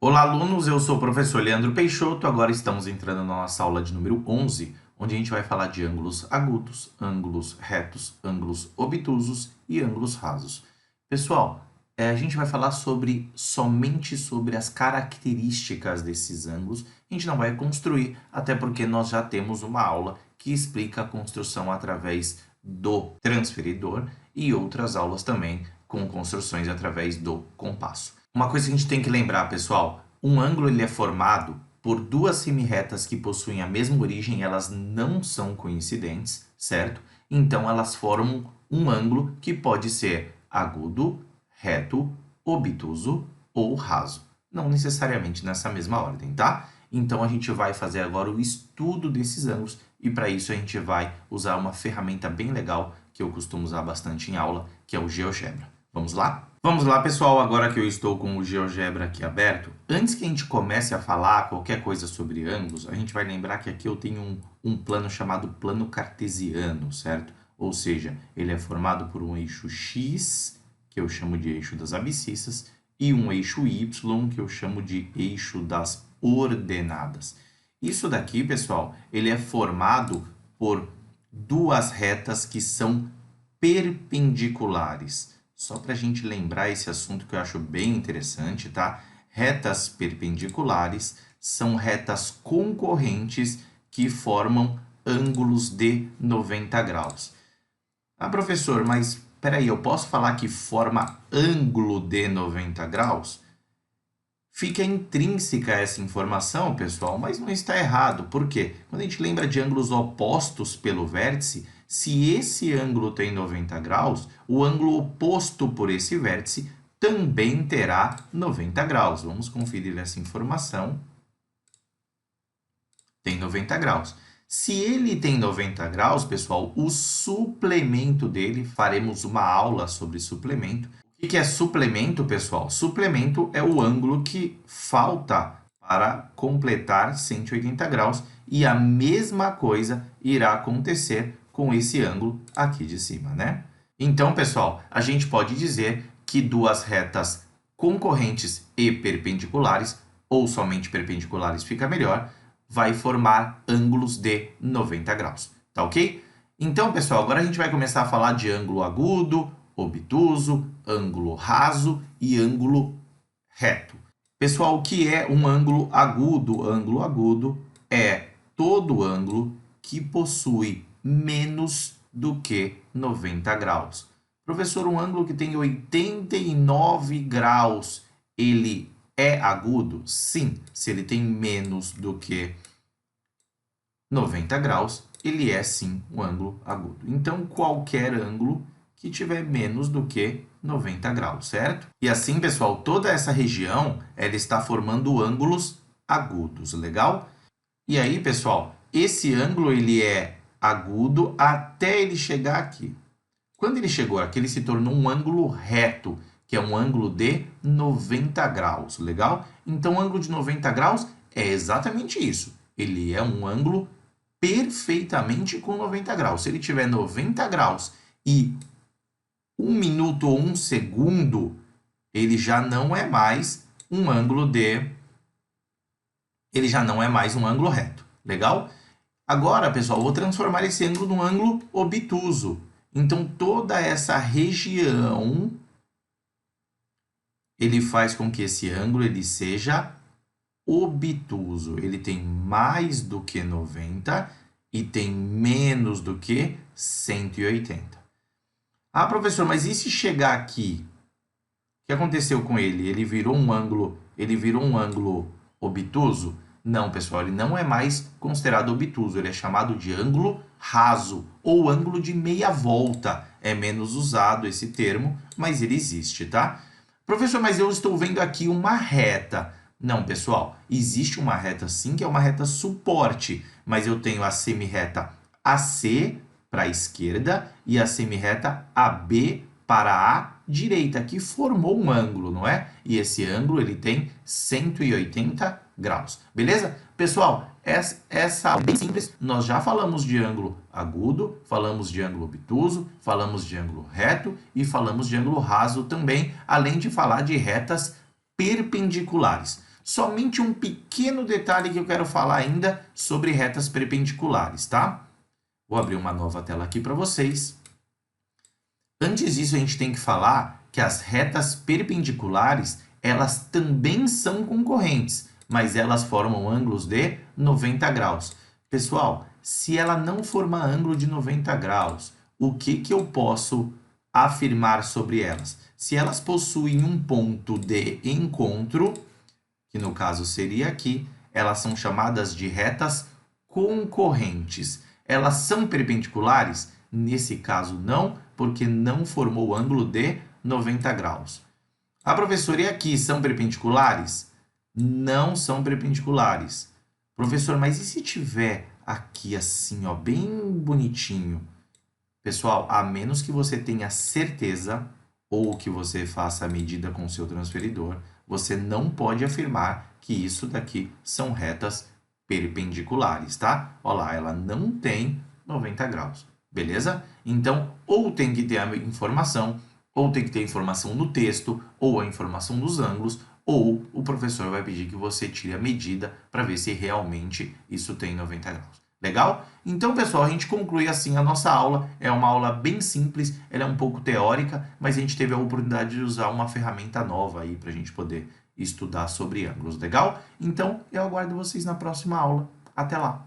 Olá, alunos! Eu sou o professor Leandro Peixoto. Agora estamos entrando na nossa aula de número 11, onde a gente vai falar de ângulos agudos, ângulos retos, ângulos obtusos e ângulos rasos. Pessoal, a gente vai falar somente sobre as características desses ângulos. A gente não vai construir, até porque nós já temos uma aula que explica a construção através do transferidor e outras aulas também com construções através do compasso. Uma coisa que a gente tem que lembrar, pessoal, um ângulo ele é formado por duas semirretas que possuem a mesma origem, elas não são coincidentes, certo? Então, elas formam um ângulo que pode ser agudo, reto, obtuso ou raso. Não necessariamente nessa mesma ordem, tá? Então, a gente vai fazer agora o estudo desses ângulos e para isso a gente vai usar uma ferramenta bem legal que eu costumo usar bastante em aula, que é o GeoGebra. Vamos lá? Vamos lá, pessoal, agora que eu estou com o GeoGebra aqui aberto, antes que a gente comece a falar qualquer coisa sobre ângulos, a gente vai lembrar que aqui eu tenho um plano chamado plano cartesiano, certo? Ou seja, ele é formado por um eixo X, que eu chamo de eixo das abscissas, e um eixo Y, que eu chamo de eixo das ordenadas. Isso daqui, pessoal, ele é formado por duas retas que são perpendiculares. Só para a gente lembrar esse assunto que eu acho bem interessante, tá? Retas perpendiculares são retas concorrentes que formam ângulos de 90 graus. Ah, professor, mas espera aí, eu posso falar que forma ângulo de 90 graus? Fica intrínseca essa informação, pessoal, mas não está errado. Por quê? Quando a gente lembra de ângulos opostos pelo vértice, se esse ângulo tem 90 graus, o ângulo oposto por esse vértice também terá 90 graus. Vamos conferir essa informação. Tem 90 graus. Se ele tem 90 graus, pessoal, o suplemento dele, faremos uma aula sobre suplemento. O que é suplemento, pessoal? Suplemento é o ângulo que falta para completar 180 graus e a mesma coisa irá acontecer com esse ângulo aqui de cima, né? Então, pessoal, a gente pode dizer que duas retas concorrentes e perpendiculares, ou somente perpendiculares fica melhor, vai formar ângulos de 90 graus, tá ok? Então, pessoal, agora a gente vai começar a falar de ângulo agudo, obtuso, ângulo raso e ângulo reto. Pessoal, o que é um ângulo agudo? Ângulo agudo é todo ângulo que possui menos do que 90 graus. Professor, um ângulo que tem 89 graus, ele é agudo? Sim, se ele tem menos do que 90 graus, ele é sim um ângulo agudo. Então, qualquer ângulo que tiver menos do que 90 graus, certo? E assim, pessoal, toda essa região, ela está formando ângulos agudos, legal? E aí, pessoal, esse ângulo, ele é agudo até ele chegar aqui. Quando ele chegou aqui, ele se tornou um ângulo reto, que é um ângulo de 90 graus, legal? Então, o ângulo de 90 graus é exatamente isso. Ele é um ângulo perfeitamente com 90 graus. Se ele tiver 90 graus e 1 minuto ou 1 segundo, ele já não é mais um ângulo ele já não é mais um ângulo reto, legal? Agora, pessoal, vou transformar esse ângulo num ângulo obtuso. Então, toda essa região, ele faz com que esse ângulo ele seja obtuso. Ele tem mais do que 90 e tem menos do que 180. Ah, professor, mas e se chegar aqui? O que aconteceu com ele? Ele virou um ângulo obtuso? Não, pessoal, ele não é mais considerado obtuso, ele é chamado de ângulo raso ou ângulo de meia volta. É menos usado esse termo, mas ele existe, tá? Professor, mas eu estou vendo aqui uma reta. Não, pessoal, existe uma reta sim, que é uma reta suporte, mas eu tenho a semirreta AC para a esquerda e a semirreta AB para a direita, que formou um ângulo, não é? E esse ângulo ele tem 180 graus, beleza? Pessoal, essa é bem simples. Nós já falamos de ângulo agudo, falamos de ângulo obtuso, falamos de ângulo reto e falamos de ângulo raso também, além de falar de retas perpendiculares. Somente um pequeno detalhe que eu quero falar ainda sobre retas perpendiculares, tá? Vou abrir uma nova tela aqui para vocês. Antes disso, a gente tem que falar que as retas perpendiculares, elas também são concorrentes, mas elas formam ângulos de 90 graus. Pessoal, se ela não formar ângulo de 90 graus, o que eu posso afirmar sobre elas? Se elas possuem um ponto de encontro, que no caso seria aqui, elas são chamadas de retas concorrentes. Elas são perpendiculares? Nesse caso, não, porque não formou ângulo de 90 graus. Ah, professor, e aqui são perpendiculares? Não são perpendiculares. Professor, mas e se tiver aqui assim, ó, bem bonitinho? Pessoal, a menos que você tenha certeza ou que você faça a medida com o seu transferidor, você não pode afirmar que isso daqui são retas perpendiculares, tá? Olha lá, ela não tem 90 graus, beleza? Então, ou tem que ter a informação, ou tem que ter informação no texto, ou a informação dos ângulos, ou o professor vai pedir que você tire a medida para ver se realmente isso tem 90 graus. Legal? Então, pessoal, a gente conclui assim a nossa aula. É uma aula bem simples, ela é um pouco teórica, mas a gente teve a oportunidade de usar uma ferramenta nova aí para a gente poder estudar sobre ângulos. Legal? Então, eu aguardo vocês na próxima aula. Até lá!